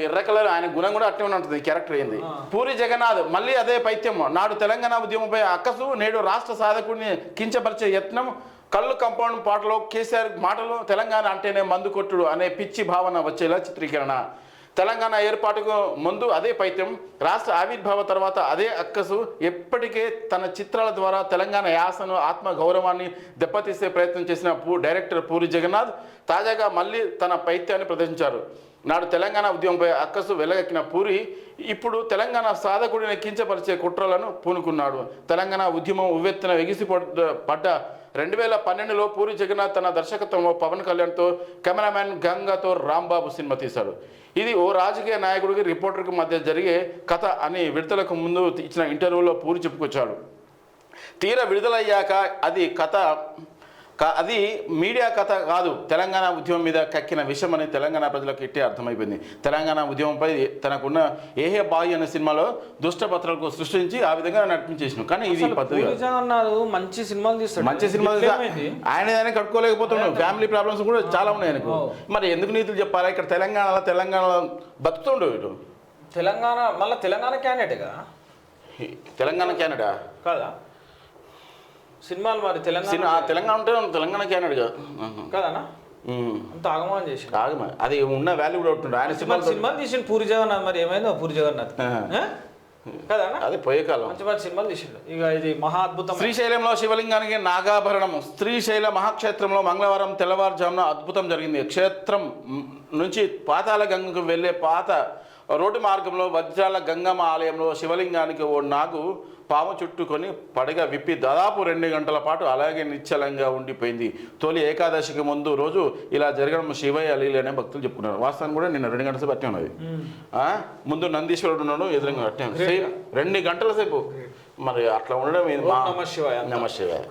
ఎర్ర కలర్ ఆయన గుణం కూడా అట్నే ఉంటుంది క్యారెక్టర్ అయింది. పూరి జగన్నాథ్ మళ్ళీ అదే పైత్యం. నాడు తెలంగాణ ఉద్యమంపై అక్కసు, నేడు రాష్ట్ర సాధకుడిని కించపరిచే యత్నం. కళ్ళు కంపౌండ్ పాటలో కేసీఆర్ మాటలు తెలంగాణ అంటేనే మందు కొట్టుడు అనే పిచ్చి భావన వచ్చేలా చిత్రీకరణ. తెలంగాణ ఏర్పాటుకు ముందు అదే పైత్యం, రాష్ట్ర ఆవిర్భావ తర్వాత అదే అక్కసు. ఎప్పటికే తన చిత్రాల ద్వారా తెలంగాణ యాసను, ఆత్మ గౌరవాన్ని దెబ్బతీసే ప్రయత్నం చేసిన డైరెక్టర్ పూరి జగన్నాథ్ తాజాగా మళ్ళీ తన పైత్యాన్ని ప్రదర్శించారు. నాడు తెలంగాణ ఉద్యమంపై అక్కసు వెలగెక్కిన పూరి ఇప్పుడు తెలంగాణ సాధకుడిని కించపరిచే కుట్రలను పూనుకున్నాడు. తెలంగాణ ఉద్యమం ఉవ్వెత్తున పడ్డ 2012లో పూరి జగన్నాథ్ తన దర్శకత్వంలో పవన్ కళ్యాణ్తో, కెమెరామ్యాన్ గంగాతో రాంబాబు సినిమా తీశాడు. ఇది ఓ రాజకీయ నాయకుడికి రిపోర్టర్కి మధ్య జరిగే కథ అని విడుదలకు ముందు ఇచ్చిన ఇంటర్వ్యూలో పూరి చెప్పుకొచ్చాడు. తీరా విడుదలయ్యాక అది మీడియా కథ కాదు, తెలంగాణ ఉద్యమం మీద కక్కిన విషయం అని తెలంగాణ ప్రజలకు ఇట్టే అర్థమైపోయింది. తెలంగాణ ఉద్యమంపై తనకున్న ఏహే బాయ్ అనే సినిమాలో దుష్టపత్రాలకు సృష్టించి ఆ విధంగా నడిపించేసిన. కానీ ఇది పద్ధతి మంచి సినిమాలు తీస్తాడు, మంచి సినిమాలు ఆయన కట్టుకోలేకపోతున్నాడు. ఫ్యామిలీ ప్రాబ్లమ్స్ కూడా చాలా ఉన్నాయి ఆయనకు. మరి ఎందుకు నీతులు చెప్పాలి? ఇక్కడ తెలంగాణ బతుకుతుండు ఇటు. తెలంగాణ మళ్ళీ తెలంగాణ క్యాండిడేట్ కదా, తెలంగాణ క్యాండిడేటా కాదా సినిమాలు? మరి తెలంగాణ ఉంటే తెలంగాణ క్యాండిడేట్ కదనా? అంత ఆగమనం చేసి అది ఉన్న వాల్యూ కూడా ఉంటుంది. ఆయన సినిమాలు తీసిండు పూరి జగన్నాథ్. మరి ఏమైందో పూరి జగన్నాథ్ కదా, అది పోయే కాలం మంచి మంచి సినిమాలు తీసిండు. ఇక ఇది మహా అద్భుతం. శ్రీశైలంలో శివలింగానికి నాగాభరణం. శ్రీశైల మహాక్షేత్రంలో మంగళవారం తెల్లవారుజామున అద్భుతం జరిగింది. క్షేత్రం నుంచి పాతాళ గంగకు వెళ్లే పాత రోడ్డు మార్గంలో వజ్రాల గంగమ్మ ఆలయంలో శివలింగానికి ఓ నాగు పాము చుట్టుకొని పడగ విప్పి దాదాపు 2 గంటల పాటు అలాగే నిశ్చలంగా ఉండిపోయింది. తొలి ఏకాదశికి ముందు రోజు ఇలా జరగడం శివయ్య లీల అనే భక్తులు చెప్పుకున్నారు. వాస్తవాన్ని కూడా నిన్న 2 గంటల సేపు అట్టే ఉన్నది. ముందు నందీశ్వరుడు ఉన్నాడు, ఎదురుగా అట్టే 2 గంటల సేపు. మరి అట్లా ఉండడం నమః శివాయ. నమః శివాయ.